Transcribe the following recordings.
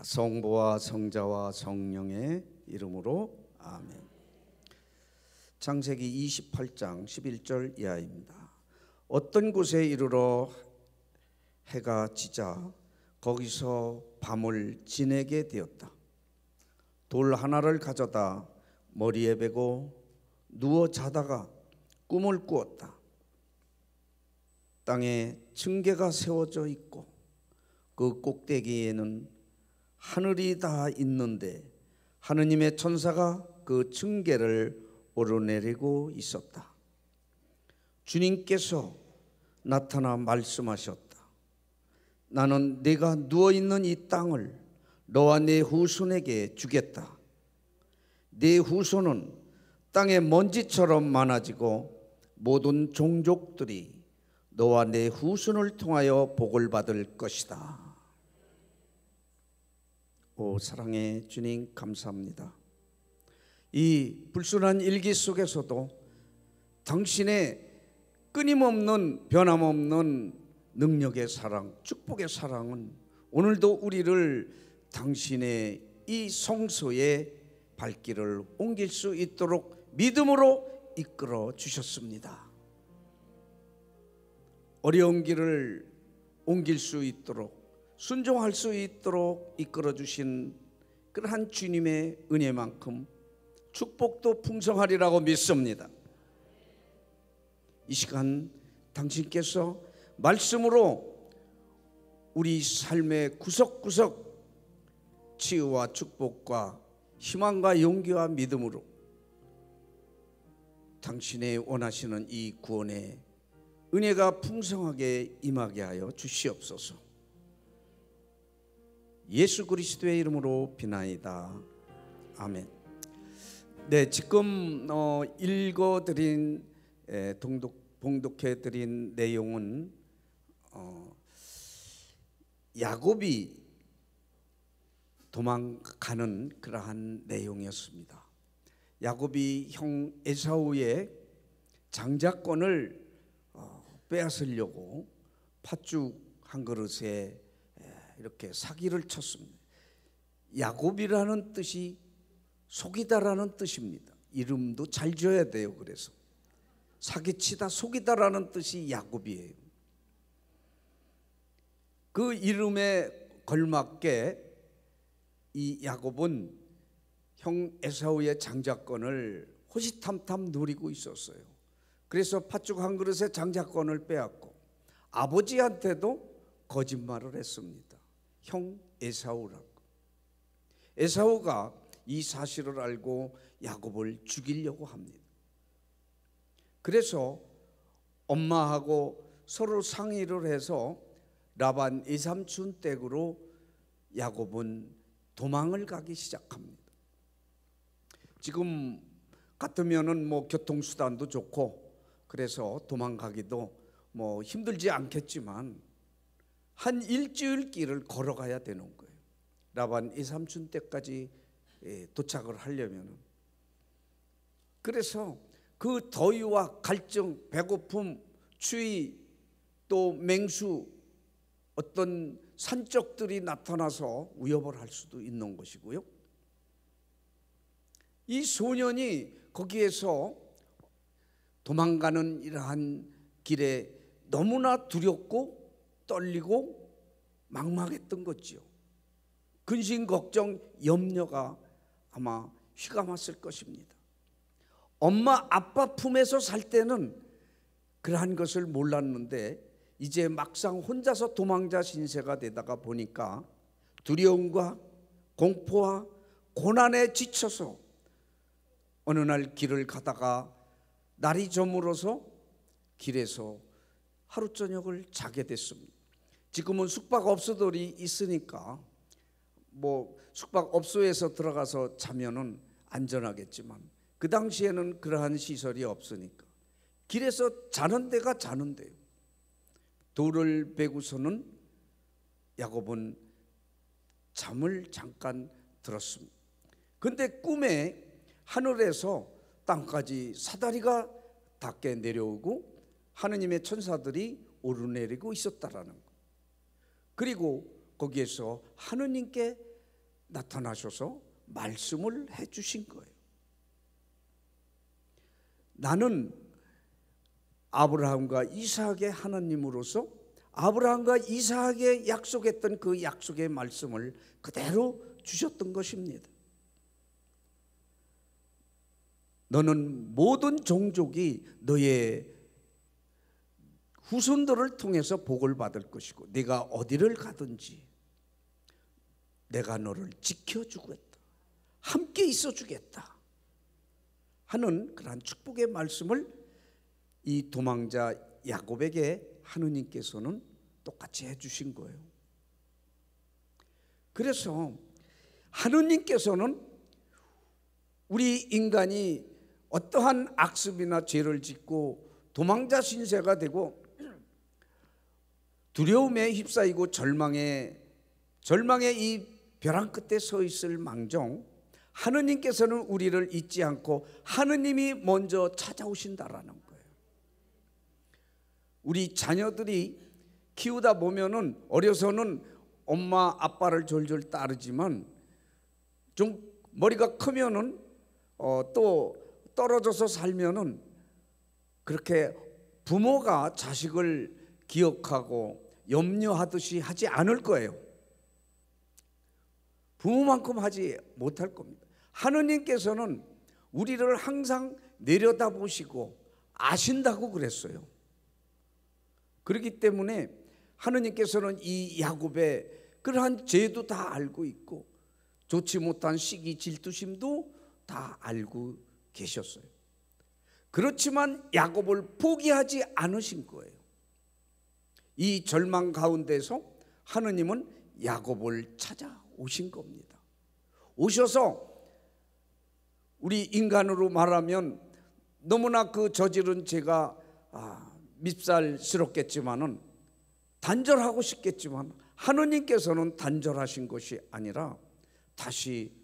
성부와 성자와 성령의 이름으로 아멘. 창세기 28장 11절 이하입니다. 어떤 곳에 이르러 해가 지자 거기서 밤을 지내게 되었다. 돌 하나를 가져다 머리에 베고 누워 자다가 꿈을 꾸었다. 땅에 층계가 세워져 있고 그 꼭대기에는 하늘이 다 있는데 하느님의 천사가 그 층계를 오르내리고 있었다. 주님께서 나타나 말씀하셨다. 나는 네가 누워있는 이 땅을 너와 네 후손에게 주겠다. 네 후손은 땅의 먼지처럼 많아지고 모든 종족들이 너와 네 후손을 통하여 복을 받을 것이다. 오 사랑의 주님, 감사합니다. 이 불순한 일기 속에서도 당신의 끊임없는 변함없는 능력의 사랑, 축복의 사랑은 오늘도 우리를 당신의 이 성소의 발길을 옮길 수 있도록 믿음으로 이끌어 주셨습니다. 어려운 길을 옮길 수 있도록, 순종할 수 있도록 이끌어 주신 그러한 주님의 은혜만큼 축복도 풍성하리라고 믿습니다. 이 시간 당신께서 말씀으로 우리 삶의 구석구석 치유와 축복과 희망과 용기와 믿음으로 당신의 원하시는 이 구원의 은혜가 풍성하게 임하게 하여 주시옵소서. 예수 그리스도의 이름으로 비나이다. 아멘. 네, 지금 읽어드린 봉독해드린 내용은 야곱이 도망가는 그러한 내용이었습니다. 야곱이 형 에사우의 장자권을 빼앗으려고 팥죽 한 그릇에 이렇게 사기를 쳤습니다. 야곱이라는 뜻이 속이다라는 뜻입니다. 이름도 잘 지어야 돼요. 그래서 사기치다, 속이다라는 뜻이 야곱이에요. 그 이름에 걸맞게 이 야곱은 형 에사우의 장자권을 호시탐탐 누리고 있었어요. 그래서 팥죽 한 그릇에 장자권을 빼앗고 아버지한테도 거짓말을 했습니다. 형 에사우라고. 에사우가 이 사실을 알고 야곱을 죽이려고 합니다. 그래서 엄마하고 서로 상의를 해서 라반 이삼촌 댁으로 야곱은 도망을 가기 시작합니다. 지금 같으면은 교통수단도 좋고 그래서 도망가기도 힘들지 않겠지만 한 일주일 길을 걸어가야 되는 거예요. 라반 이삼촌 댁까지 도착을 하려면. 그래서 그 더위와 갈증, 배고픔, 추위, 또 맹수, 어떤 산적들이 나타나서 위협을 할 수도 있는 것이고요. 이 소년이 거기에서 도망가는 이러한 길에 너무나 두렵고 떨리고 막막했던 거지요. 근심, 걱정, 염려가 아마 휘감았을 것입니다. 엄마, 아빠 품에서 살 때는 그러한 것을 몰랐는데 이제 막상 혼자서 도망자 신세가 되다가 보니까 두려움과 공포와 고난에 지쳐서 어느 날 길을 가다가 날이 저물어서 길에서 하루 저녁을 자게 됐습니다. 지금은 숙박업소들이 있으니까 숙박업소에서 들어가서 자면은 안전하겠지만 그 당시에는 그러한 시설이 없으니까 길에서 자는 데가 자는데요. 돌을 베고서는 야곱은 잠을 잠깐 들었습니다. 근데 꿈에 하늘에서 땅까지 사다리가 닿게 내려오고 하느님의 천사들이 오르내리고 있었다라는 것. 그리고 거기에서 하느님께 나타나셔서 말씀을 해주신 거예요. 나는 아브라함과 이삭의 하나님으로서 아브라함과 이삭에게 약속했던 그 약속의 말씀을 그대로 주셨던 것입니다. 너는 모든 종족이 너의 후손들을 통해서 복을 받을 것이고 네가 어디를 가든지 내가 너를 지켜주겠다, 함께 있어주겠다 하는 그러한 축복의 말씀을 이 도망자 야곱에게 하느님께서는 똑같이 해주신 거예요. 그래서 하느님께서는 우리 인간이 어떠한 악습이나 죄를 짓고 도망자 신세가 되고 두려움에 휩싸이고 절망의 이 벼랑 끝에 서 있을 망정 하느님께서는 우리를 잊지 않고 하느님이 먼저 찾아오신다라는 거예요. 우리 자녀들이 키우다 보면은 어려서는 엄마 아빠를 졸졸 따르지만 좀 머리가 크면은 또 떨어져서 살면은 그렇게 부모가 자식을 기억하고 염려하듯이 하지 않을 거예요. 부모만큼 하지 못할 겁니다. 하느님께서는 우리를 항상 내려다보시고 아신다고 그랬어요. 그렇기 때문에 하느님께서는 이 야곱의 그러한 죄도 다 알고 있고 좋지 못한 시기 질투심도 다 알고 계셨어요. 그렇지만 야곱을 포기하지 않으신 거예요. 이 절망 가운데서 하느님은 야곱을 찾아오신 겁니다. 오셔서 우리 인간으로 말하면 너무나 그 저지른 죄가 밉살스럽겠지만은 단절하고 싶겠지만 하느님께서는 단절하신 것이 아니라 다시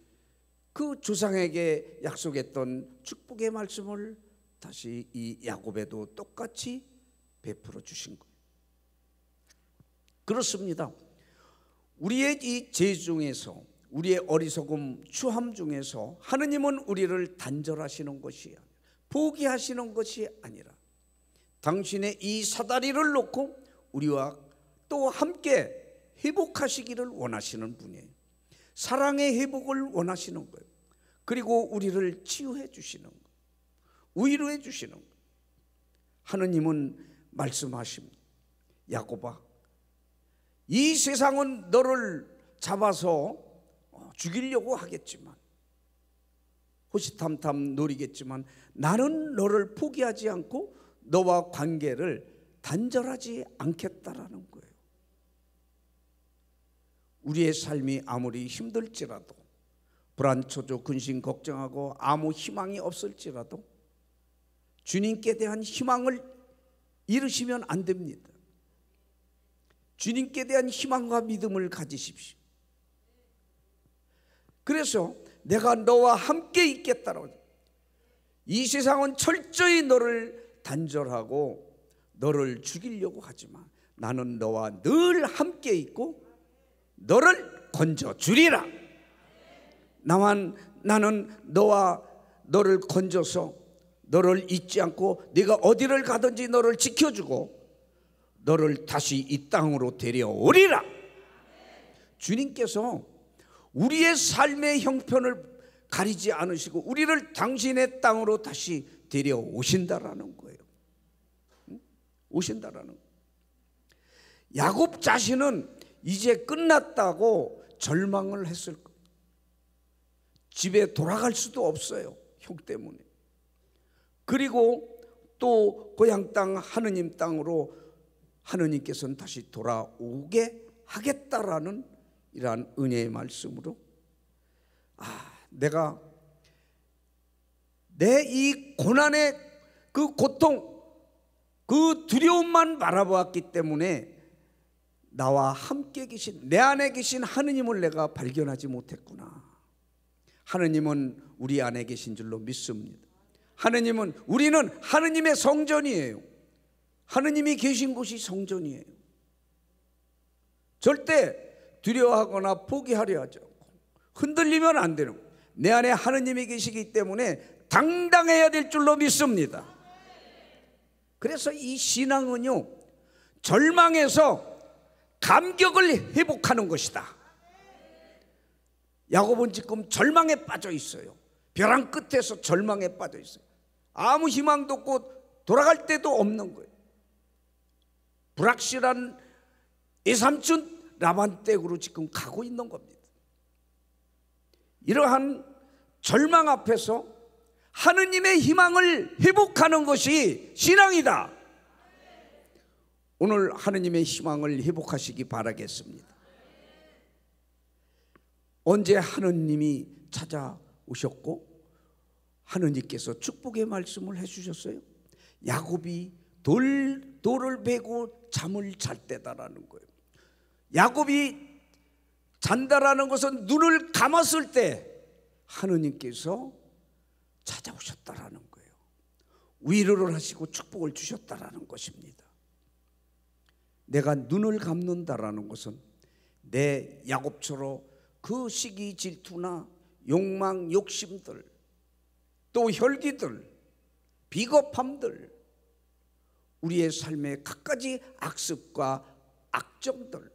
그 조상에게 약속했던 축복의 말씀을 다시 이 야곱에도 똑같이 베풀어 주신 거예요. 그렇습니다. 우리의 이 죄 중에서 우리의 어리석음 추함 중에서 하느님은 우리를 단절하시는 것이 아니라 포기하시는 것이 아니라 당신의 이 사다리를 놓고 우리와 또 함께 회복하시기를 원하시는 분이에요. 사랑의 회복을 원하시는 거예요. 그리고 우리를 치유해 주시는 거예요. 위로해 주시는 거예요. 하느님은 말씀하십니다. 야곱아, 이 세상은 너를 잡아서 죽이려고 하겠지만 호시탐탐 노리겠지만 나는 너를 포기하지 않고 너와 관계를 단절하지 않겠다라는 거예요. 우리의 삶이 아무리 힘들지라도 불안초조 근심 걱정하고 아무 희망이 없을지라도 주님께 대한 희망을 잃으시면 안 됩니다. 주님께 대한 희망과 믿음을 가지십시오. 그래서 내가 너와 함께 있겠다라고. 이 세상은 철저히 너를 단절하고 너를 죽이려고 하지만 나는 너와 늘 함께 있고 너를 건져주리라. 나는 너를 건져서 너를 잊지 않고 네가 어디를 가든지 너를 지켜주고 너를 다시 이 땅으로 데려오리라. 주님께서 우리의 삶의 형편을 가리지 않으시고 우리를 당신의 땅으로 다시 데려오신다라는 거예요. 오신다라는 거예요. 야곱 자신은 이제 끝났다고 절망을 했을 거예요. 집에 돌아갈 수도 없어요. 형 때문에. 그리고 또 고향 땅 하느님 땅으로 하느님께서는 다시 돌아오게 하겠다라는 이러한 은혜의 말씀으로 내가 내 이 고난의 그 고통 그 두려움만 바라보았기 때문에 나와 함께 계신 내 안에 계신 하느님을 내가 발견하지 못했구나. 하느님은 우리 안에 계신 줄로 믿습니다. 우리는 하느님의 성전이에요. 하느님이 계신 곳이 성전이에요. 절대 두려워하거나 포기하려 하지 않고 흔들리면 안 되는 거예요. 내 안에 하느님이 계시기 때문에 당당해야 될 줄로 믿습니다. 그래서 이 신앙은요, 절망에서 감격을 회복하는 것이다. 야곱은 지금 절망에 빠져 있어요. 벼랑 끝에서 절망에 빠져 있어요. 아무 희망도 없고 돌아갈 데도 없는 거예요. 불확실한 외삼촌 라반 댁으로 지금 가고 있는 겁니다. 이러한 절망 앞에서 하느님의 희망을 회복하는 것이 신앙이다. 오늘 하느님의 희망을 회복하시기 바라겠습니다. 언제 하느님이 찾아오셨고 하느님께서 축복의 말씀을 해주셨어요? 야곱이 돌을 베고 잠을 잘 때다라는 거예요. 야곱이 잔다라는 것은 눈을 감았을 때 하느님께서 찾아오셨다라는 거예요. 위로를 하시고 축복을 주셨다라는 것입니다. 내가 눈을 감는다라는 것은 내 야곱처럼 그 시기 질투나 욕망, 욕심들, 또 혈기들, 비겁함들, 우리의 삶의 갖가지 악습과 악정들,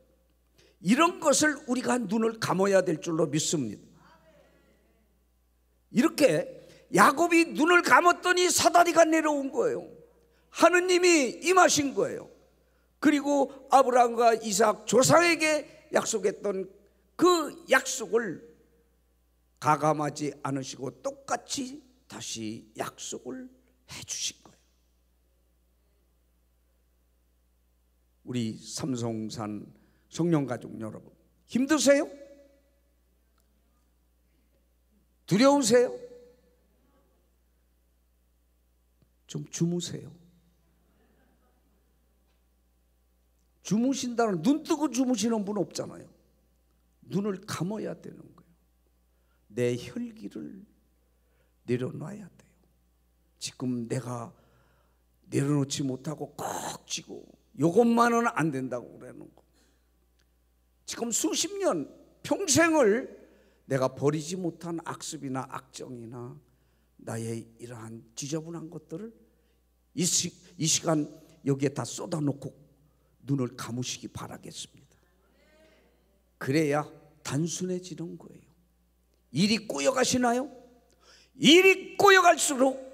이런 것을 우리가 눈을 감아야 될 줄로 믿습니다. 이렇게 야곱이 눈을 감았더니 사다리가 내려온 거예요. 하느님이 임하신 거예요. 그리고 아브라함과 이삭 조상에게 약속했던 그 약속을 가감하지 않으시고 똑같이 다시 약속을 해주신 거예요. 우리 삼성산 성령가족 여러분, 힘드세요? 두려우세요? 좀 주무세요. 주무신다는, 눈 뜨고 주무시는 분 없잖아요. 눈을 감아야 되는 거예요. 내 혈기를 내려놔야 돼요. 지금 내가 내려놓지 못하고 꼭 쥐고 이것만은 안 된다고 그러는 거. 지금 수십 년, 평생을 내가 버리지 못한 악습이나 악정이나 나의 이러한 지저분한 것들을 이 시간 여기에 다 쏟아놓고 눈을 감으시기 바라겠습니다. 그래야 단순해지는 거예요. 일이 꼬여가시나요? 일이 꼬여갈수록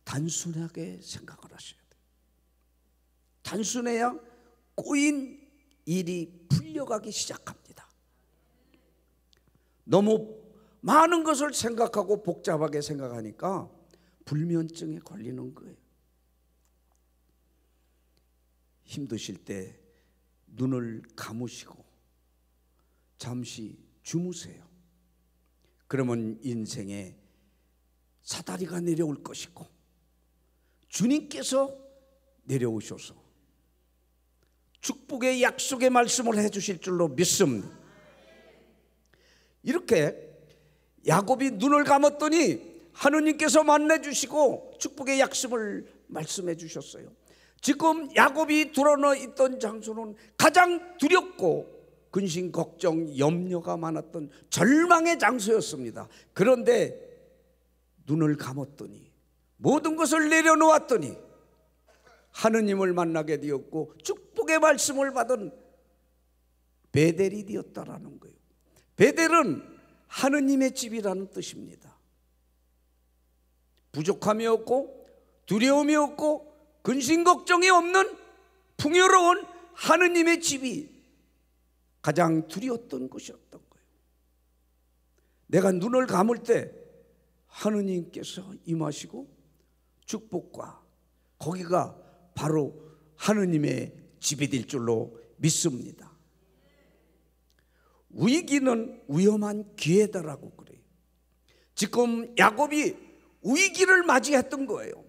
단순하게 생각을 하셔야 돼요. 단순해야 꼬인 일이 풀려가기 시작합니다. 너무 많은 것을 생각하고 복잡하게 생각하니까 불면증에 걸리는 거예요. 힘드실 때 눈을 감으시고 잠시 주무세요. 그러면 인생에 사다리가 내려올 것이고 주님께서 내려오셔서 축복의 약속의 말씀을 해주실 줄로 믿습니다. 이렇게 야곱이 눈을 감았더니 하느님께서 만나주시고 축복의 약속을 말씀해 주셨어요. 지금 야곱이 드러나 있던 장소는 가장 두렵고 근심, 걱정, 염려가 많았던 절망의 장소였습니다. 그런데 눈을 감았더니 모든 것을 내려놓았더니 하느님을 만나게 되었고 축복의 말씀을 받은 베델이 되었다라는 거예요. 베델은 하느님의 집이라는 뜻입니다. 부족함이 없고 두려움이 없고 근심 걱정이 없는 풍요로운 하느님의 집이 가장 두려웠던 것이었던 거예요. 내가 눈을 감을 때 하느님께서 임하시고 축복과 거기가 바로 하느님의 집이 될 줄로 믿습니다. 위기는 위험한 기회다라고 그래요. 지금 야곱이 위기를 맞이했던 거예요.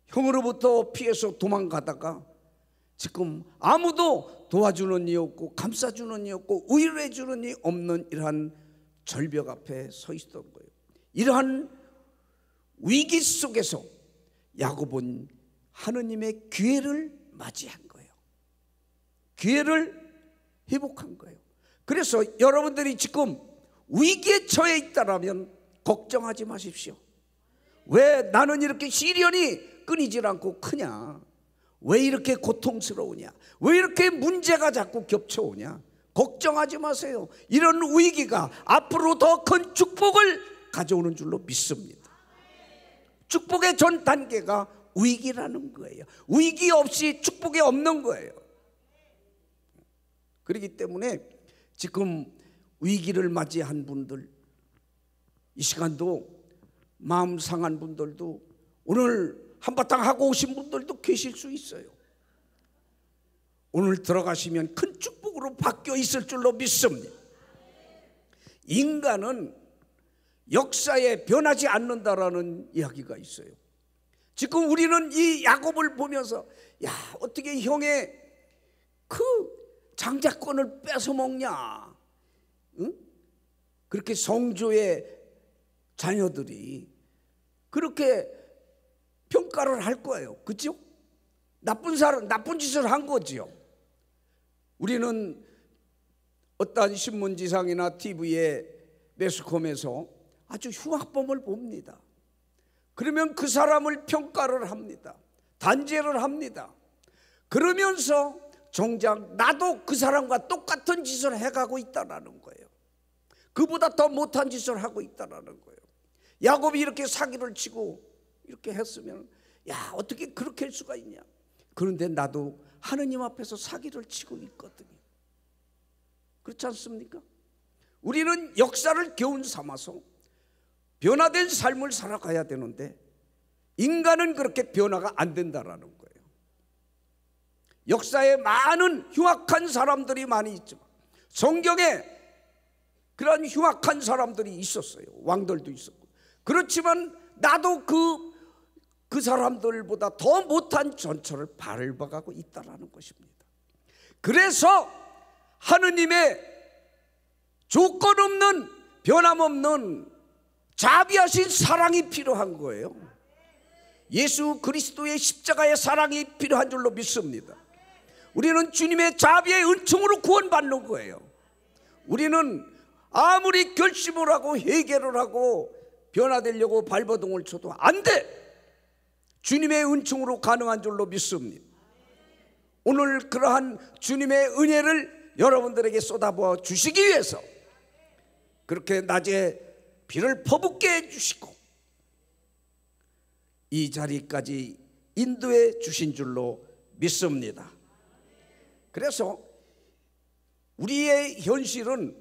형으로부터 피해서 도망가다가 지금 아무도 도와주는 이 없고 감싸주는 이 없고 위로해 주는 이 없는 이러한 절벽 앞에 서 있었던 거예요. 이러한 위기 속에서 야곱은 하느님의 기회를 맞이한 거예요. 기회를 회복한 거예요. 그래서 여러분들이 지금 위기에 처해 있다라면 걱정하지 마십시오. 왜 나는 이렇게 시련이 끊이질 않고 크냐? 왜 이렇게 고통스러우냐? 왜 이렇게 문제가 자꾸 겹쳐오냐? 걱정하지 마세요. 이런 위기가 앞으로 더 큰 축복을 가져오는 줄로 믿습니다. 축복의 전 단계가 위기라는 거예요. 위기 없이 축복이 없는 거예요. 그렇기 때문에 지금 위기를 맞이한 분들, 이 시간도 마음 상한 분들도, 오늘 한바탕 하고 오신 분들도 계실 수 있어요. 오늘 들어가시면 큰 축복으로 바뀌어 있을 줄로 믿습니다. 인간은 역사에 변하지 않는다라는 이야기가 있어요. 지금 우리는 이 야곱을 보면서, 야, 어떻게 형의 그 장자권을 뺏어 먹냐? 응? 그렇게 성조의 자녀들이 그렇게 평가를 할 거예요. 그렇죠? 나쁜 짓을 한 거지요. 우리는 어떤 신문지상이나 TV에 매스컴에서 아주 흉악범을 봅니다. 그러면 그 사람을 평가를 합니다. 단죄를 합니다. 그러면서 정작 나도 그 사람과 똑같은 짓을 해가고 있다는 거예요. 그보다 더 못한 짓을 하고 있다는 거예요. 야곱이 이렇게 사기를 치고 이렇게 했으면, 야, 어떻게 그렇게 할 수가 있냐? 그런데 나도 하느님 앞에서 사기를 치고 있거든요. 그렇지 않습니까? 우리는 역사를 교훈 삼아서 변화된 삶을 살아가야 되는데, 인간은 그렇게 변화가 안 된다라는 거예요. 역사에 많은 흉악한 사람들이 많이 있지만 성경에 그런 흉악한 사람들이 있었어요. 왕들도 있었고. 그렇지만 나도 그 사람들보다 더 못한 전철을 밟아가고 있다라는 것입니다. 그래서 하느님의 조건 없는, 변함없는 자비하신 사랑이 필요한 거예요. 예수 그리스도의 십자가의 사랑이 필요한 줄로 믿습니다. 우리는 주님의 자비의 은총으로 구원받는 거예요. 우리는 아무리 결심을 하고 회개를 하고 변화되려고 발버둥을 쳐도 안 돼. 주님의 은총으로 가능한 줄로 믿습니다. 오늘 그러한 주님의 은혜를 여러분들에게 쏟아부어 주시기 위해서 그렇게 낮에 비를 퍼붓게 해주시고 이 자리까지 인도해 주신 줄로 믿습니다. 그래서 우리의 현실은,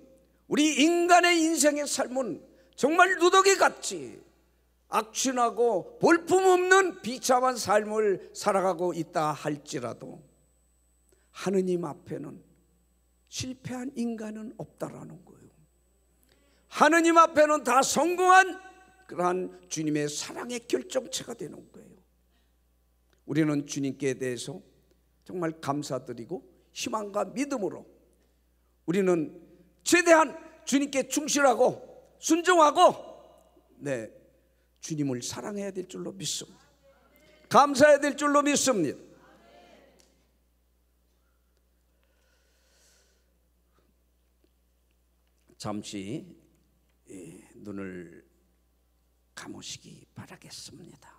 우리 인간의 인생의 삶은 정말 누더기 같이 악취나고 볼품없는 비참한 삶을 살아가고 있다 할지라도 하느님 앞에는 실패한 인간은 없다라는 거예요. 하느님 앞에는 다 성공한 그러한 주님의 사랑의 결정체가 되는 거예요. 우리는 주님께 대해서 정말 감사드리고 희망과 믿음으로 우리는 최대한 주님께 충실하고 순종하고 주님을 사랑해야 될 줄로 믿습니다. 감사해야 될 줄로 믿습니다. 잠시 눈을 감으시기 바라겠습니다.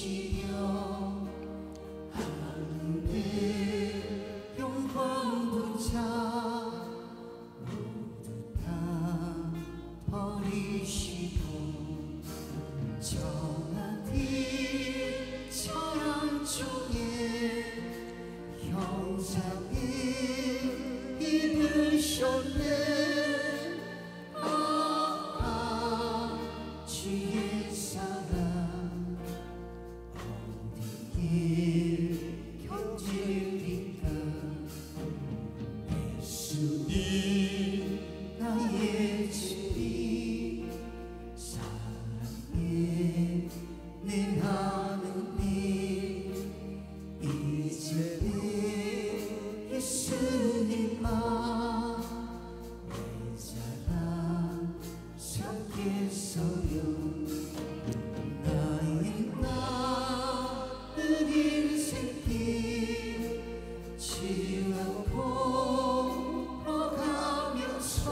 살리시려 하늘 영광부자 모두 다 버리시고 전하디 천왕 중에 형상을 입으셨네. 주의 사랑 어디에 견질리까. 예수님 나의 주님 사랑해 내 하느님. 이제는 예수님만 내 자랑 삼겠어요. 나의 나은 인생길 지나고 가면서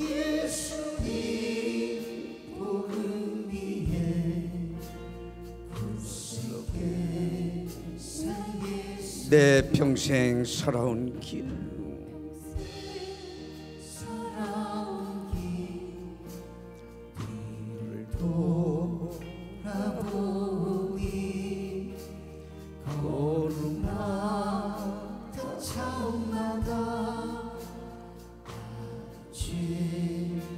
예수님 복음 위에 굳세게 살겠어. 내 평생 살아온 길 살아온 길을 돌아보니 걸음마다 차움마다 죄들입니다.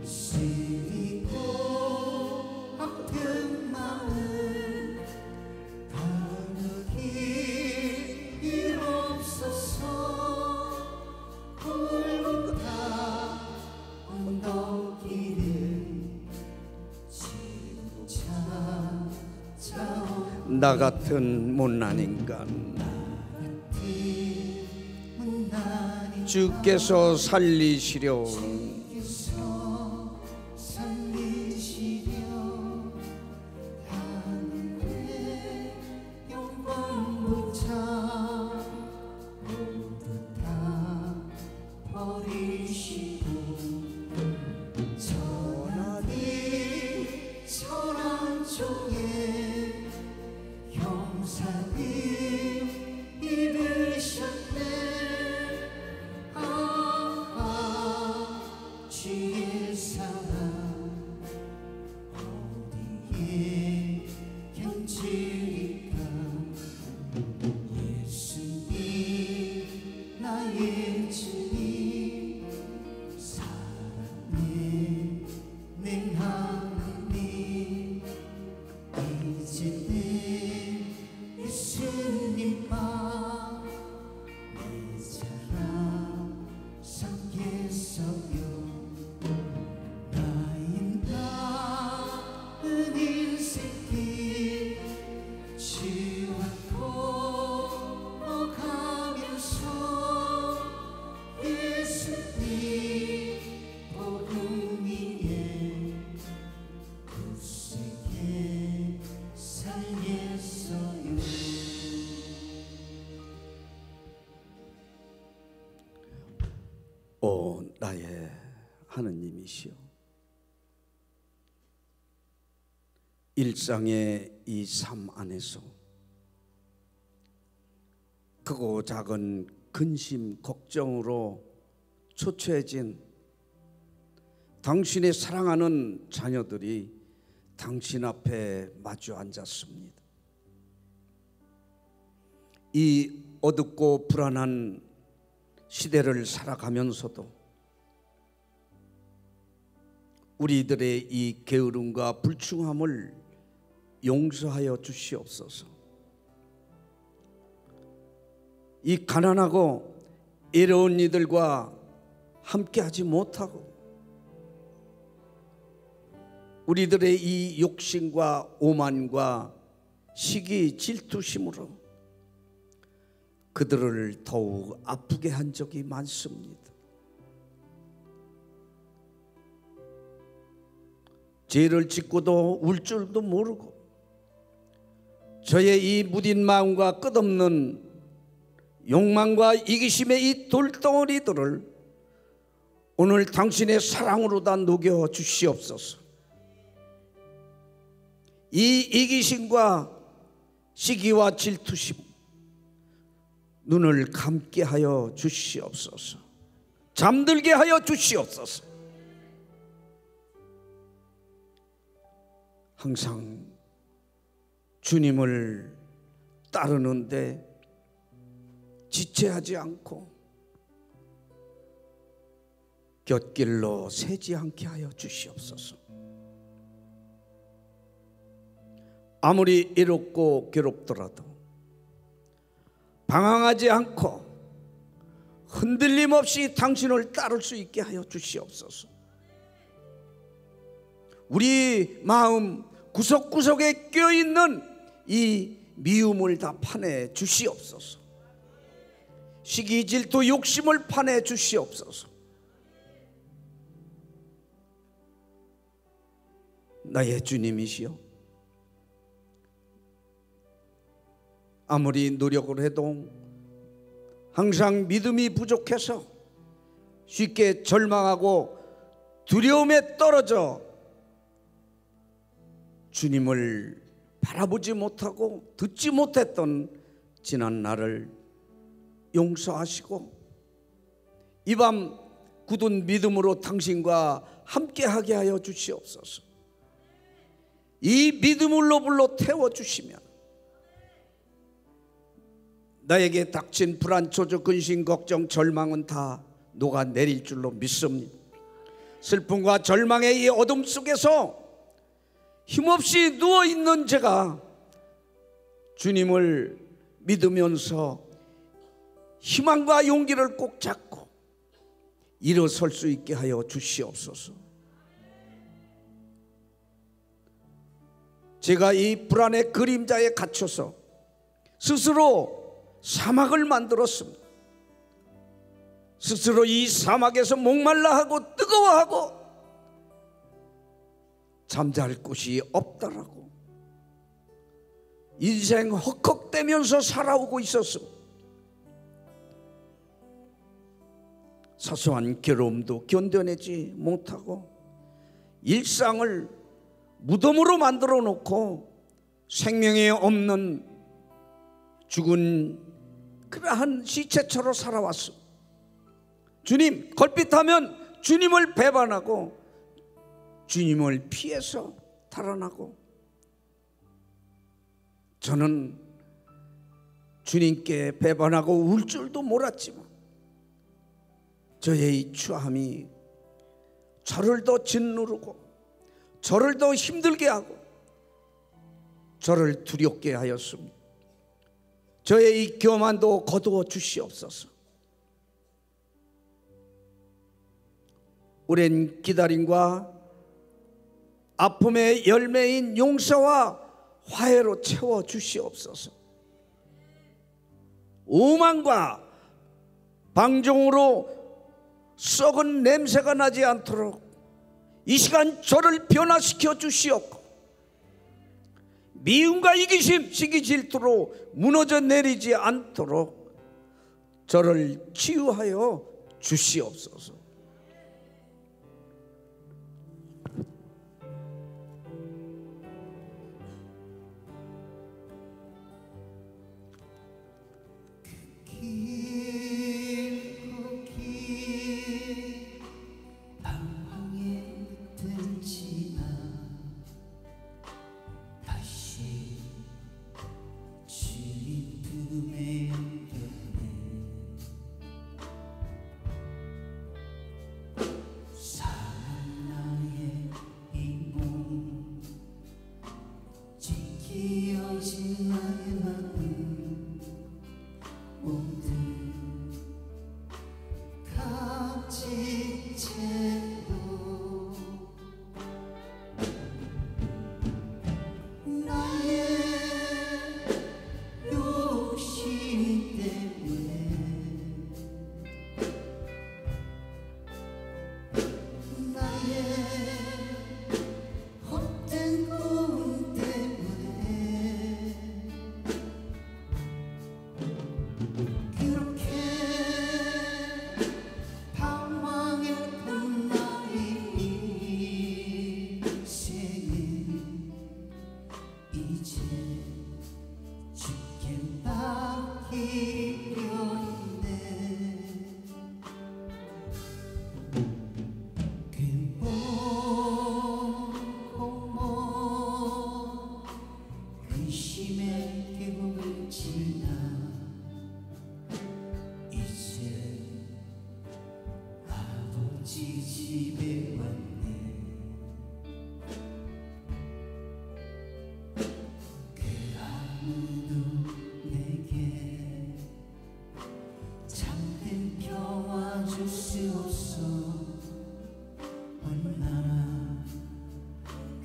쓰리고 아픈 마음 가르기 없어서 골고다 언덕길을 지고 찾아온 나 같은 못난 인간 문난이 주께서 살리시려 주께서 살리시려 하늘의 영광부자 모두 다 버리시고 전하니 천왕 중에 형상을 입으셨네. 주의 사랑 어디에 견질리까. 예수님 나의 주님 사랑해 내 하느님. 이제는 예수님만 내 자랑 삼겠어요. 나의 나은 인생길 지나고 가면서 예수님 복음 위에 굳세게 살겠어요. 오 나의 하느님이시여, 일상의 이 삶 안에서 크고 작은 근심 걱정으로 초췌해진 당신의 사랑하는 자녀들이 당신 앞에 마주 앉았습니다. 이 어둡고 불안한 시대를 살아가면서도 우리들의 이 게으름과 불충함을 용서하여 주시옵소서. 이 가난하고 애로운 이들과 함께하지 못하고 우리들의 이 욕심과 오만과 시기 질투심으로 그들을 더욱 아프게 한 적이 많습니다. 죄를 짓고도 울 줄도 모르고 저의 이 무딘 마음과 끝없는 욕망과 이기심의 이 돌덩어리들을 오늘 당신의 사랑으로 다 녹여 주시옵소서. 이 이기심과 시기와 질투심 눈을 감게 하여 주시옵소서. 잠들게 하여 주시옵소서. 항상 주님을 따르는데 지체하지 않고 곁길로 새지 않게 하여 주시옵소서. 아무리 이롭고 괴롭더라도 방황하지 않고 흔들림 없이 당신을 따를 수 있게 하여 주시옵소서. 우리 마음 구석구석에 껴있는 이 미움을 다 파내 주시옵소서. 시기 질투 욕심을 파내 주시옵소서. 나의 주님이시여, 아무리 노력을 해도 항상 믿음이 부족해서 쉽게 절망하고 두려움에 떨어져 주님을 바라보지 못하고 듣지 못했던 지난 날을 용서하시고 이 밤 굳은 믿음으로 당신과 함께하게 하여 주시옵소서. 이 믿음으로 불러 태워주시면 나에게 닥친 불안, 초조, 근심, 걱정, 절망은 다 녹아내릴 줄로 믿습니다. 슬픔과 절망의 이 어둠 속에서 힘없이 누워있는 제가 주님을 믿으면서 희망과 용기를 꼭 잡고 일어설 수 있게 하여 주시옵소서. 제가 이 불안의 그림자에 갇혀서 스스로 사막을 만들었습니다. 스스로 이 사막에서 목말라 하고 뜨거워하고 잠잘 곳이 없다라고 인생 헉헉대면서 살아오고 있었습니다. 사소한 괴로움도 견뎌내지 못하고 일상을 무덤으로 만들어 놓고 생명이 없는 죽은 그러한 시체처럼 살아왔습니다. 주님, 걸핏하면 주님을 배반하고 주님을 피해서 달아나고 저는 주님께 배반하고 울 줄도 몰랐지만 저의 이 추함이 저를 더 짓누르고 저를 더 힘들게 하고 저를 두렵게 하였습니다. 저의 이 교만도 거두어 주시옵소서. 오랜 기다림과 아픔의 열매인 용서와 화해로 채워 주시옵소서. 오만과 방종으로 썩은 냄새가 나지 않도록 이 시간 저를 변화시켜 주시옵고 미움과 이기심, 시기 질투로 무너져 내리지 않도록 저를 치유하여 주시옵소서.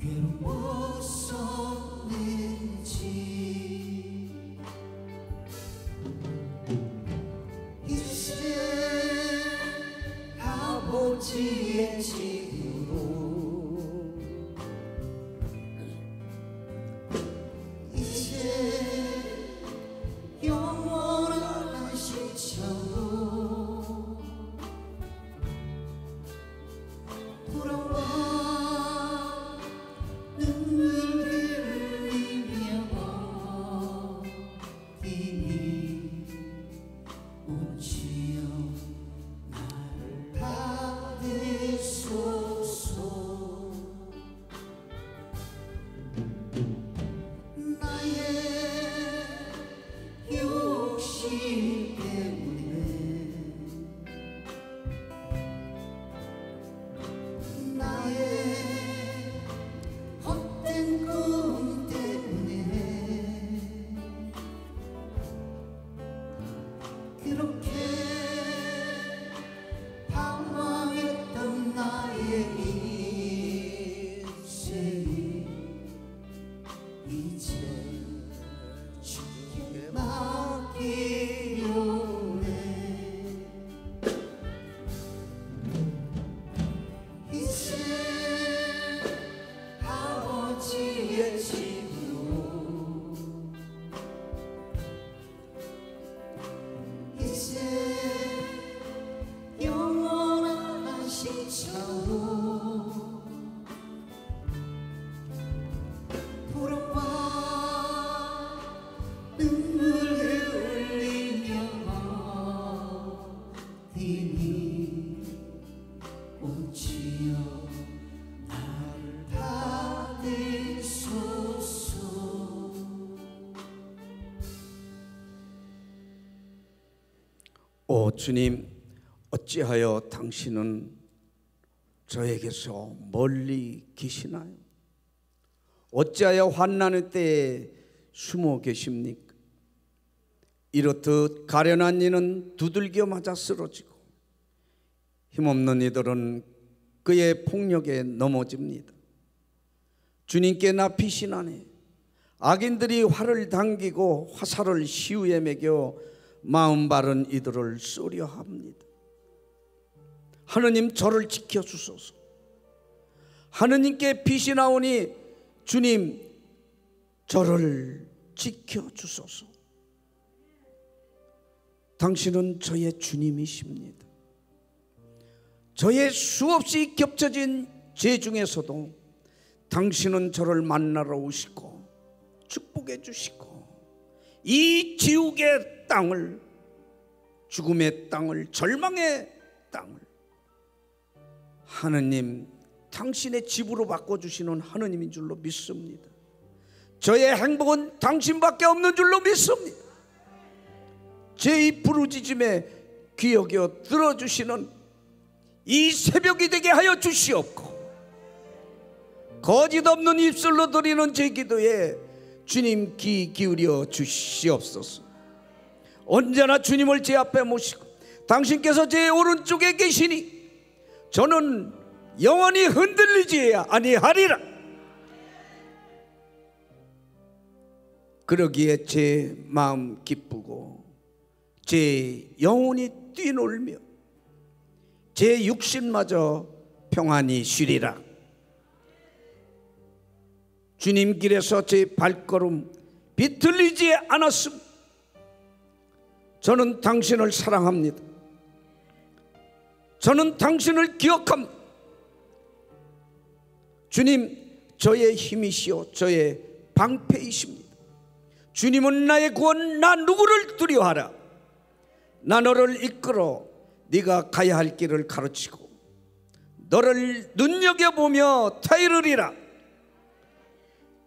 괴로웠었는지 이제 아버지의 집으로 이제 영원한 시차로 돌아와 눈물 흘리며 이미 오지요 나를 받으소서 나의 욕심 때문에 나의 헛된 꿈 때문에 그렇게 방황했던 나의 인생이 이제 주께 맡기려네 이제 아버지의 집으로 이제 영원한 시차로 돌아와 눈물 흘리며 이미 오지요 나를 받으소서 오 주님, 어찌하여 당신은 저에게서 멀리 계시나요? 어찌하여 환난의 때에 숨어 계십니까? 이렇듯 가련한 이는 두들겨 맞아 쓰러지고 힘없는 이들은 그의 폭력에 넘어집니다. 주님께 나 피신하네. 악인들이 활을 당기고 화살을 시우에 매겨 마음 바른 이들을 쏘려 합니다. 하느님, 저를 지켜주소서. 하느님께 피신하오니 주님, 저를 지켜주소서. 당신은 저의 주님이십니다. 저의 수없이 겹쳐진 죄 중에서도 당신은 저를 만나러 오시고 축복해 주시고 이 지옥의 땅을, 죽음의 땅을, 절망의 땅을 하느님, 당신의 집으로 바꿔주시는 하느님인 줄로 믿습니다. 저의 행복은 당신밖에 없는 줄로 믿습니다. 제 이 부르짖음에 귀 여겨 들어주시는 이 새벽이 되게 하여 주시옵고 거짓 없는 입술로 드리는 제 기도에 주님 귀 기울여 주시옵소서. 언제나 주님을 제 앞에 모시고 당신께서 제 오른쪽에 계시니 저는 영원히 흔들리지 아니하리라. 그러기에 제 마음 기쁘고 제 영혼이 뛰놀며 제 육신마저 평안히 쉬리라. 주님 길에서 제 발걸음 비틀리지 않았음. 저는 당신을 사랑합니다. 저는 당신을 기억합니다. 주님, 저의 힘이시오 저의 방패이십니다. 주님은 나의 구원. 나 누구를 두려워하라. 나 너를 이끌어 네가 가야 할 길을 가르치고 너를 눈여겨보며 타이르리라.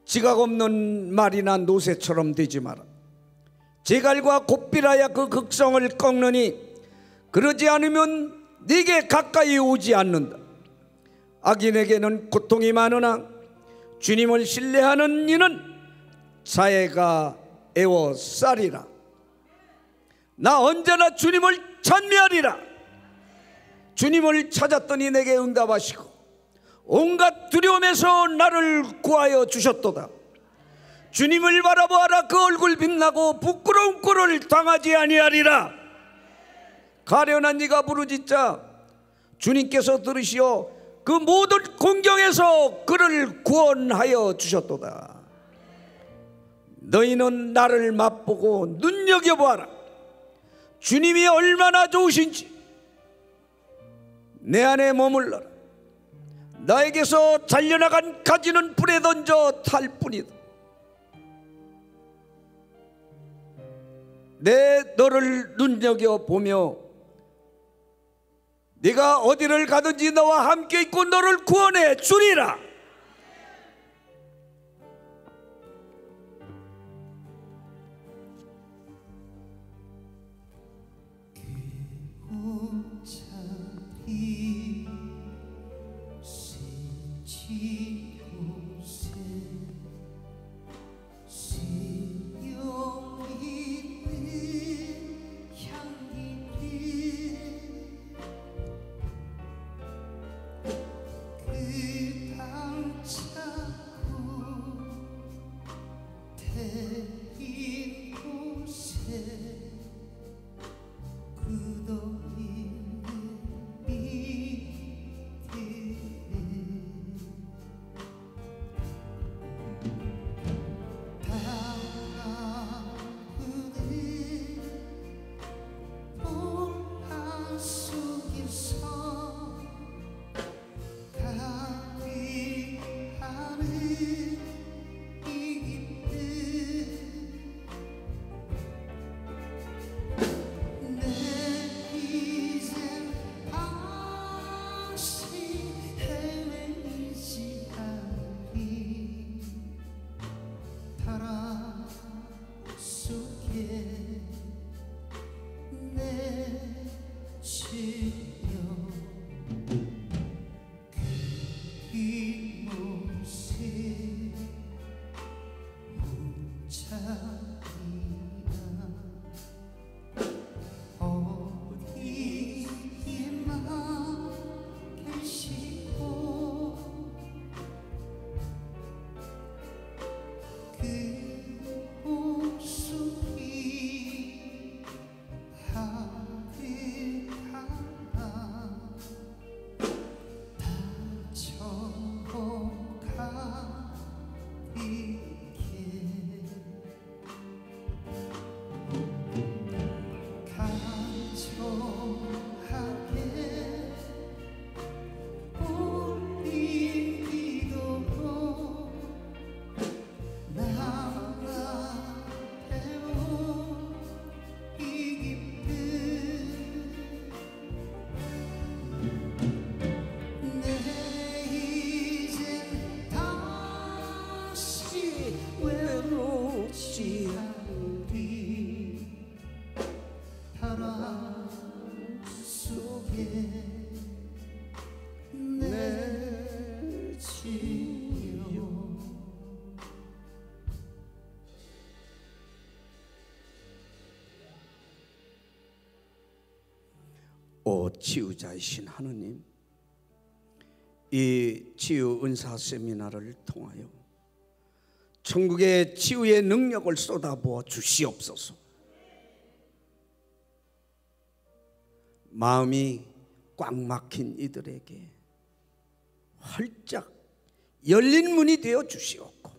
지각 없는 말이나 노새처럼 되지 마라. 제갈과 곱비라야 그 극성을 꺾느니 그러지 않으면 네게 가까이 오지 않는다. 악인에게는 고통이 많으나 주님을 신뢰하는 이는 자애가 애워싸리라. 나 언제나 주님을 찬미하리라. 주님을 찾았더니 내게 응답하시고 온갖 두려움에서 나를 구하여 주셨도다. 주님을 바라보아라. 그 얼굴 빛나고 부끄러운 꼴을 당하지 아니하리라. 가련한 이가 부르짖자 주님께서 들으시어 그 모든 공경에서 그를 구원하여 주셨도다. 너희는 나를 맛보고 눈여겨보아라. 주님이 얼마나 좋으신지 내 안에 머물러라. 나에게서 잘려나간 가지는 불에 던져 탈 뿐이다. 내 너를 눈여겨보며 네가 어디를 가든지 너와 함께 있고 너를 구원해 주리라. 오 치유자이신 하느님, 이 치유 은사 세미나를 통하여 천국의 치유의 능력을 쏟아부어 주시옵소서. 마음이 꽉 막힌 이들에게 활짝 열린 문이 되어 주시옵고,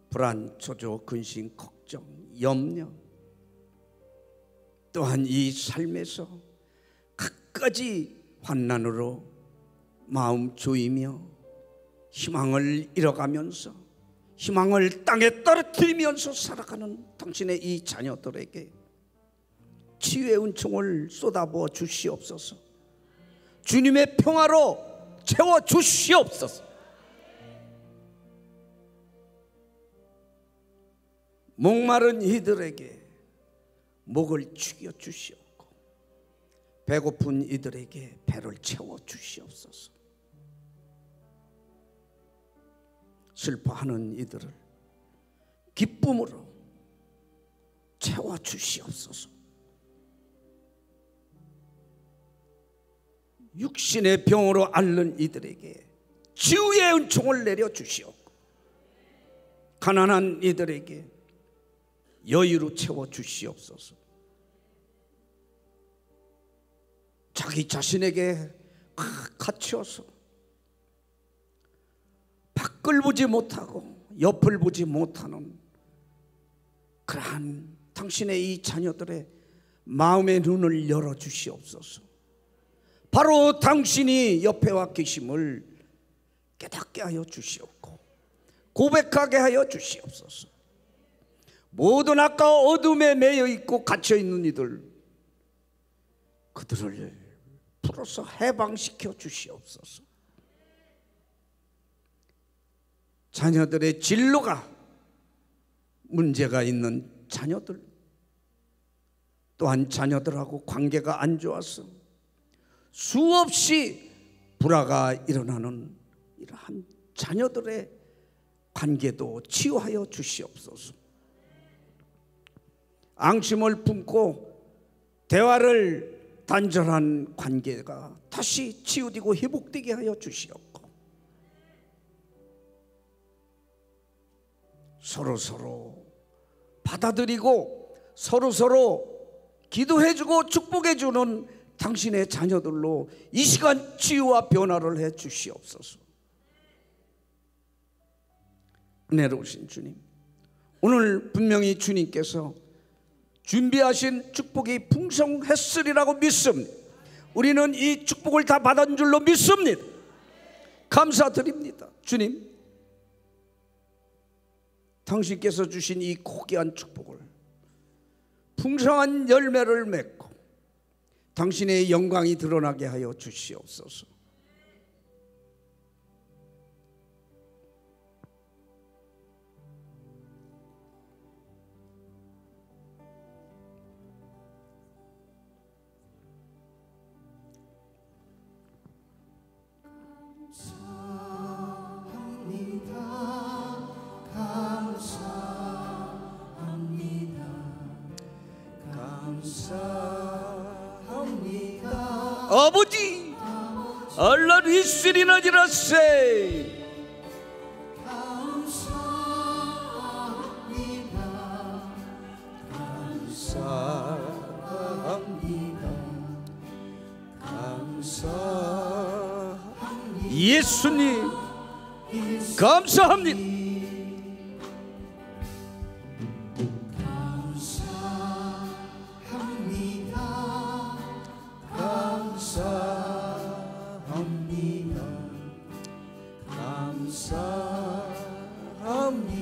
불안, 초조, 근심, 걱정, 염려, 또한 이 삶에서 갖가지 환난으로 마음 조이며 희망을 잃어가면서 희망을 땅에 떨어뜨리면서 살아가는 당신의 이 자녀들에게 치유의 은총을 쏟아부어 주시옵소서. 주님의 평화로 채워 주시옵소서. 목마른 이들에게 목을 죽여 주시옵고, 배고픈 이들에게 배를 채워 주시옵소서. 슬퍼하는 이들을 기쁨으로 채워 주시옵소서. 육신의 병으로 앓는 이들에게 치유의 은총을 내려 주시옵고, 가난한 이들에게 여유로 채워 주시옵소서. 자기 자신에게 갇혀서 밖을 보지 못하고 옆을 보지 못하는 그러한 당신의 이 자녀들의 마음의 눈을 열어 주시옵소서. 바로 당신이 옆에 와 계심을 깨닫게 하여 주시옵고 고백하게 하여 주시옵소서. 모든 아까 어둠에 매여 있고 갇혀 있는 이들, 그들을 풀어서 해방시켜 주시옵소서. 자녀들의 진로가 문제가 있는 자녀들, 또한 자녀들하고 관계가 안 좋아서 수없이 불화가 일어나는 이러한 자녀들의 관계도 치유하여 주시옵소서. 앙심을 품고 대화를 단절한 관계가 다시 치유되고 회복되게 하여 주시옵고, 서로 받아들이고 서로 기도해주고 축복해주는 당신의 자녀들로 이 시간 치유와 변화를 해 주시옵소서. 은혜로우신 주님, 오늘 분명히 주님께서 준비하신 축복이 풍성했으리라고 믿습니다. 우리는 이 축복을 다 받은 줄로 믿습니다. 감사드립니다. 주님, 당신께서 주신 이 고귀한 축복을 풍성한 열매를 맺고 당신의 영광이 드러나게 하여 주시옵소서. 아버지 알라리스리나지라세 예수님 감사합니다.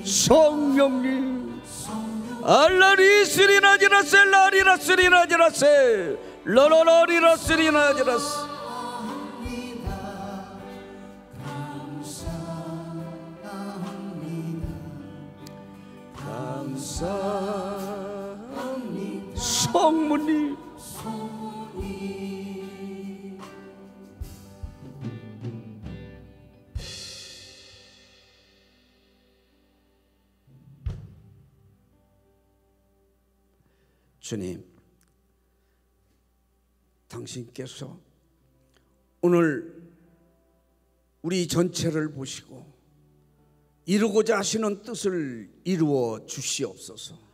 성령님 알라리스리나지라세 라리라스리나지라세 라라라리라스리나지라세 성모님 주님, 당신께서 오늘 우리 전체를 보시고 이루고자 하시는 뜻을 이루어 주시옵소서.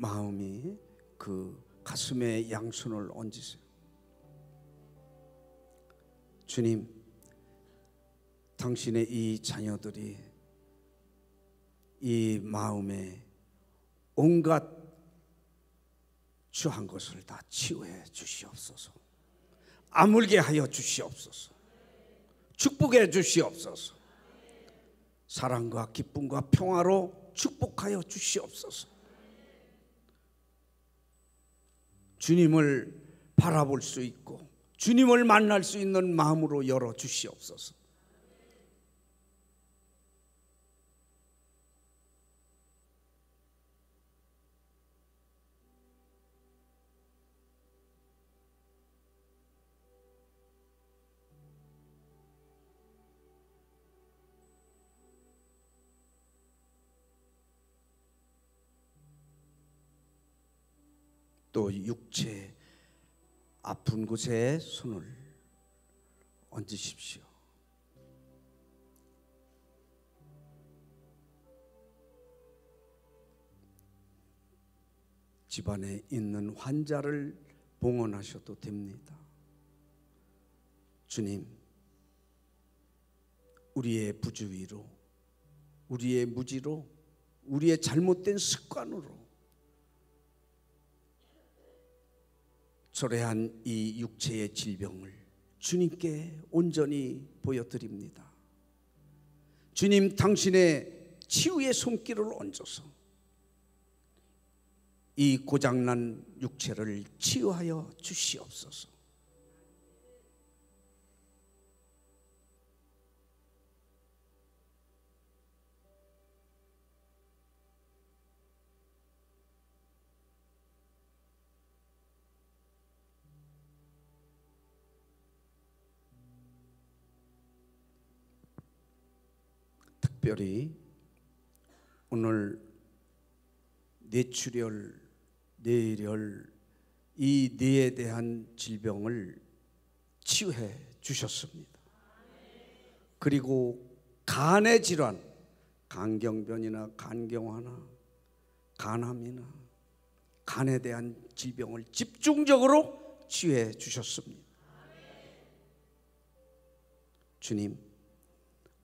마음이 그 가슴에 양손을 얹으세요. 주님, 당신의 이 자녀들이 이 마음에 온갖 추한 것을 다 치유해 주시옵소서. 아물게 하여 주시옵소서. 축복해 주시옵소서. 사랑과 기쁨과 평화로 축복하여 주시옵소서. 주님을 바라볼 수 있고 주님을 만날 수 있는 마음으로 열어 주시옵소서. 또 육체 아픈 곳에 손을 얹으십시오. 집안에 있는 환자를 봉헌하셔도 됩니다. 주님, 우리의 부주의로, 우리의 무지로, 우리의 잘못된 습관으로 초래한 이 육체의 질병을 주님께 온전히 보여드립니다. 주님, 당신의 치유의 손길을 얹어서 이 고장난 육체를 치유하여 주시옵소서. 특별히 오늘 뇌출혈, 뇌혈, 이 뇌에 대한 질병을 치유해 주셨습니다. 그리고 간의 질환, 간경변이나 간경화나 간암이나 간에 대한 질병을 집중적으로 치유해 주셨습니다. 주님,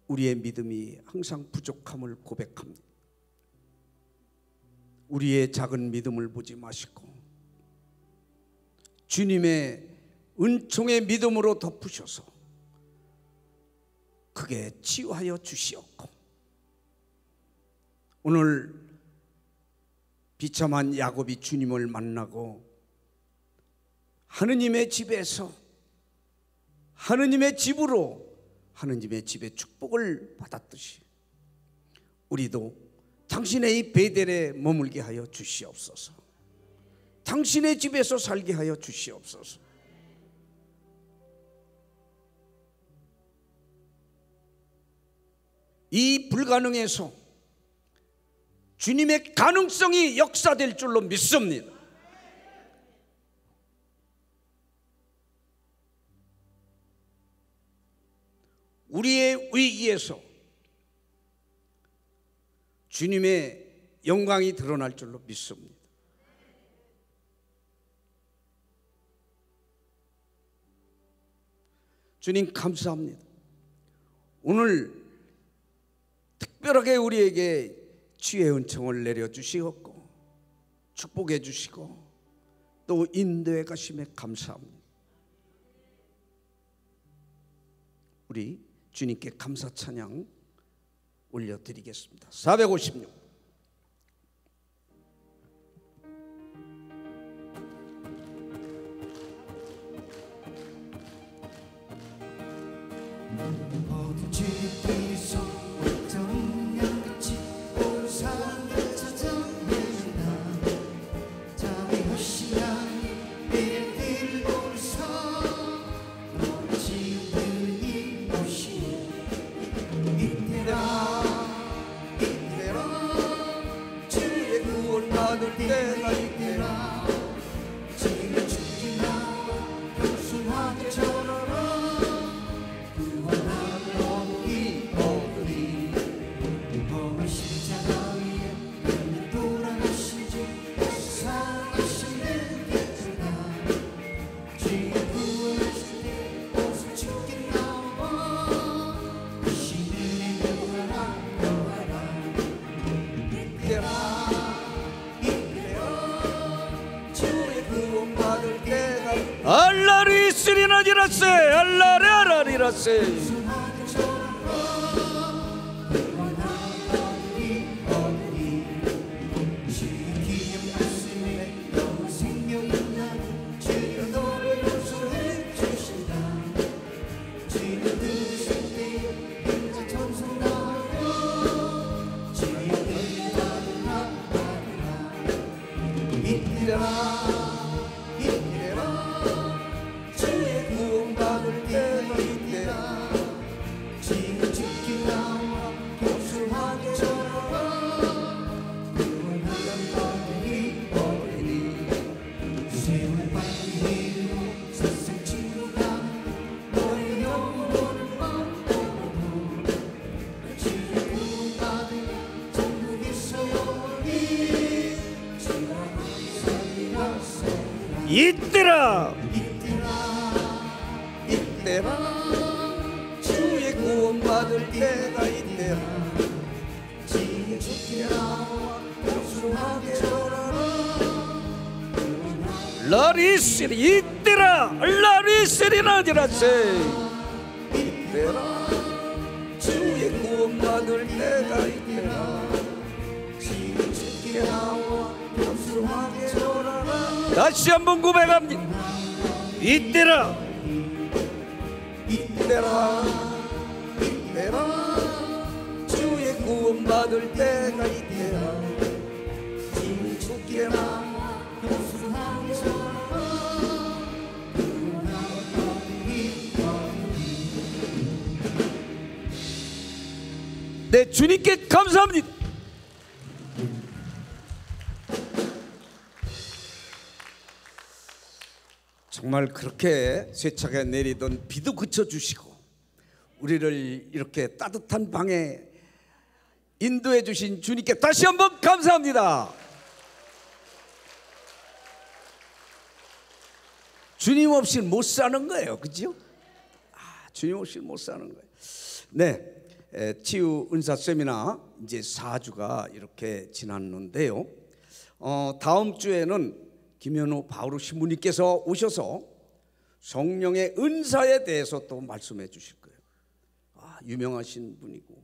우리의 믿음이 항상 부족함을 고백합니다. 우리의 작은 믿음을 보지 마시고 주님의 은총의 믿음으로 덮으셔서 크게 치유하여 주시옵고, 오늘 비참한 야곱이 주님을 만나고 하느님의 집에서, 하느님의 집으로, 하느님의 집의 축복을 받았듯이 우리도 당신의 이 베델에 머물게 하여 주시옵소서. 당신의 집에서 살게 하여 주시옵소서. 이 불가능에서 주님의 가능성이 역사될 줄로 믿습니다. 우리의 위기에서 주님의 영광이 드러날 줄로 믿습니다. 주님, 감사합니다. 오늘 특별하게 우리에게 치유의 은총을 내려주시옵고 축복해 주시고 또 인도해 가심에 감사합니다. 우리 주님께 감사 찬양 올려드리겠습니다. 456. 알라리 쓰리나지라세 알라리 아라리라세. 이때라 주의 구원 받을 때가 이때라 주께 나와 복수하게 라리스리 이때라 라리스리나지라세 이때라 주의 구원 받을 때가 이때라 주께 나와 복수하게 돌아라. 다시 한번 고백합니다. 이때라 주의 구원 받을 때가 이때라 주께 나와 복수하게 네, 주님께 감사합니다. 정말 그렇게 세차게 내리던 비도 그쳐주시고 우리를 이렇게 따뜻한 방에 인도해 주신 주님께 다시 한번 감사합니다. 주님 없이 못 사는 거예요, 그죠? 주님 없이 못 사는 거예요. 네, 치유 은사 세미나 이제 4주가 이렇게 지났는데요. 다음 주에는 김현우 바오르 신부님께서 오셔서 성령의 은사에 대해서 또 말씀해 주실 거예요. 유명하신 분이고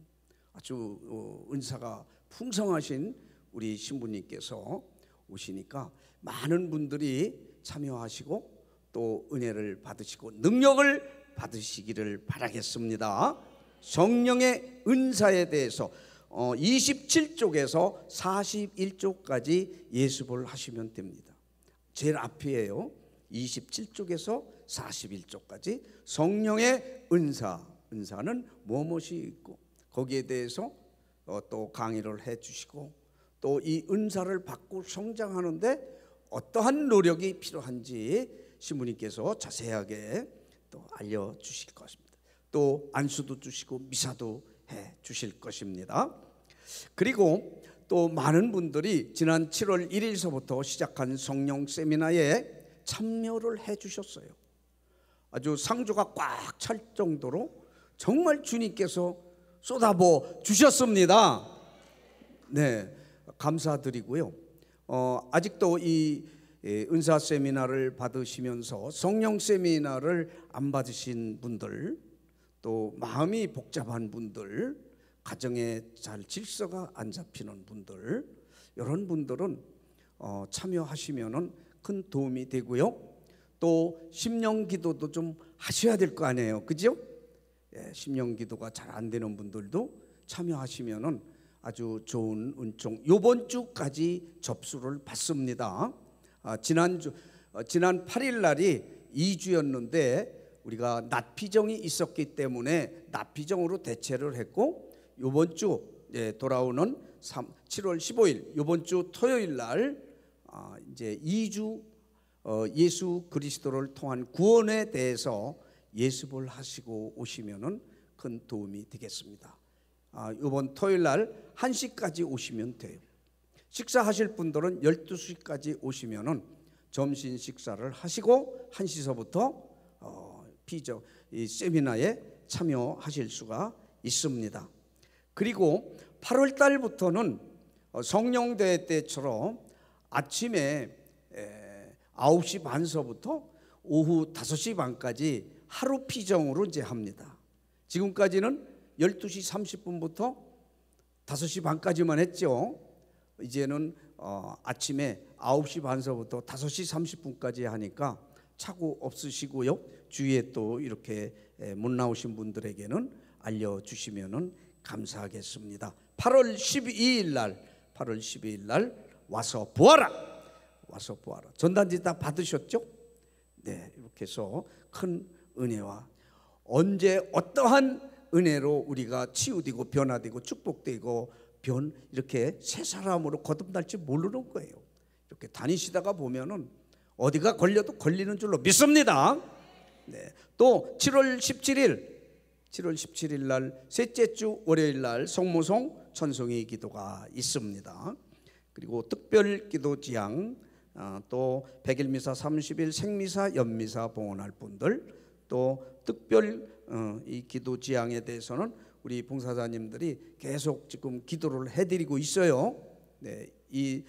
아주 은사가 풍성하신 우리 신부님께서 오시니까 많은 분들이 참여하시고 또 은혜를 받으시고 능력을 받으시기를 바라겠습니다. 성령의 은사에 대해서 27쪽에서 41쪽까지 예습을 하시면 됩니다. 제일 앞이에요. 27쪽에서 41쪽까지 성령의 은사는 무엇이 있고 거기에 대해서 또 강의를 해 주시고 또 이 은사를 받고 성장하는데 어떠한 노력이 필요한지 신부님께서 자세하게 또 알려주실 것입니다. 또 안수도 주시고 미사도 해 주실 것입니다. 그리고 또 많은 분들이 지난 7월 1일서부터 시작한 성령 세미나에 참여를 해 주셨어요. 아주 상조가 꽉 찰 정도로 정말 주님께서 쏟아부어 주셨습니다. 네, 감사드리고요. 아직도 이 은사 세미나를 받으시면서 성령 세미나를 안 받으신 분들, 또 마음이 복잡한 분들, 가정에 잘 질서가 안 잡히는 분들, 이런 분들은 참여하시면은 큰 도움이 되고요. 또 심령 기도도 좀 하셔야 될 거 아니에요, 그죠? 심령 기도가 잘 안 되는 분들도 참여하시면은 아주 좋은 은총. 이번 주까지 접수를 받습니다. 지난 8일 날이 2주였는데 우리가 낮 피정이 있었기 때문에 낮 피정으로 대체를 했고 이번 주 돌아오는 7월 15일 이번 주 토요일 날 이제 2주 예수 그리스도를 통한 구원에 대해서 예습을 하시고 오시면은 큰 도움이 되겠습니다. 이번 토요일 날 1시까지 오시면 돼요. 식사하실 분들은 12시까지 오시면은 점심 식사를 하시고 1시서부터 이 세미나에 참여하실 수가 있습니다. 그리고 8월 달부터는 성령대회 때처럼 아침에 9시 반서부터 오후 5시 반까지 하루 피정으로 이제 합니다. 지금까지는 12시 30분부터 5시 반까지만 했죠. 이제는 아침에 9시 반서부터 5시 30분까지 하니까 착오 없으시고요. 주위에 또 이렇게 못 나오신 분들에게는 알려주시면 감사하겠습니다. 8월 12일 날 와서 보아라. 전단지 다 받으셨죠? 네, 이렇게 해서 큰 은혜와 언제 어떠한 은혜로 우리가 치유되고 변화되고 축복되고 이렇게 새 사람으로 거듭날지 모르는 거예요. 이렇게 다니시다가 보면은 어디가 걸려도 걸리는 줄로 믿습니다. 네. 또 7월 17일 날 셋째 주 월요일 날 성모송 천송이 기도가 있습니다. 그리고 특별 기도 지향 또 백일미사 30일 생미사 연미사 봉헌할 분들, 또 특별 이 기도 지향에 대해서는 우리 봉사자님들이 계속 지금 기도를 해드리고 있어요. 네, 이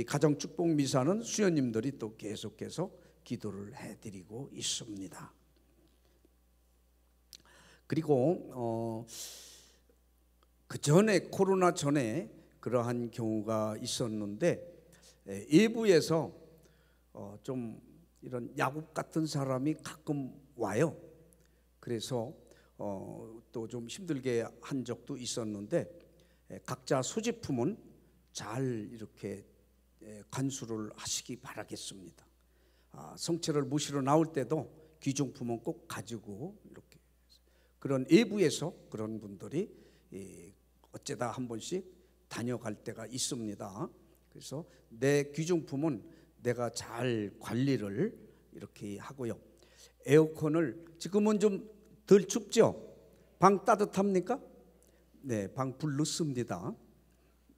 가정 축복 미사는 수녀님들이 또 계속해서 기도를 해드리고 있습니다. 그리고 그 전에 코로나 전에 그러한 경우가 있었는데 예부에서 좀 이런 야곱 같은 사람이 가끔 와요. 그래서 또 좀 힘들게 한 적도 있었는데 각자 소지품은 잘 이렇게 간수를 하시기 바라겠습니다. 성체를 모시러 나올 때도 귀중품은 꼭 가지고 이렇게 그런 예부에서 그런 분들이 어쩌다 한 번씩 다녀갈 때가 있습니다. 그래서 내 귀중품은 내가 잘 관리를 이렇게 하고요. 에어컨을 지금은 좀 덜 춥죠? 방 따뜻합니까? 네, 방 불 넣습니다.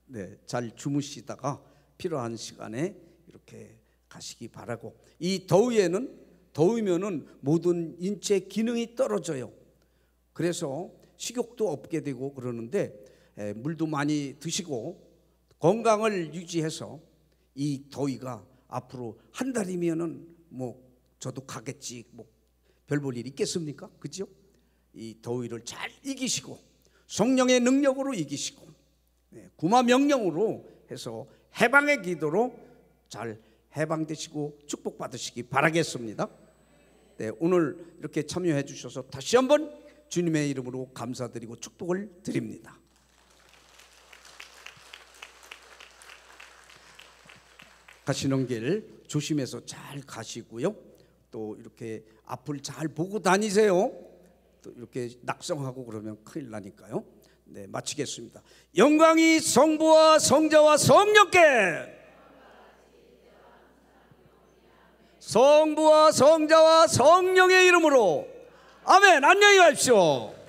네, 잘 주무시다가 필요한 시간에 이렇게 가시기 바라고. 이 더우면은 모든 인체 기능이 떨어져요. 그래서 식욕도 없게 되고 그러는데 물도 많이 드시고 건강을 유지해서 이 더위가 앞으로 한 달이면은 뭐 저도 가겠지 뭐 별 볼 일 있겠습니까? 그죠? 이 더위를 잘 이기시고 성령의 능력으로 이기시고 구마 명령으로 해서 해방의 기도로 잘 해방되시고 축복받으시기 바라겠습니다. 네, 오늘 이렇게 참여해 주셔서 다시 한번 주님의 이름으로 감사드리고 축복을 드립니다. 가시는 길 조심해서 잘 가시고요. 또 이렇게 앞을 잘 보고 다니세요. 또 이렇게 낙성하고 그러면 큰일 나니까요. 네, 마치겠습니다. 영광이 성부와 성자와 성령께, 성부와 성자와 성령의 이름으로 아멘. 안녕히 가십시오.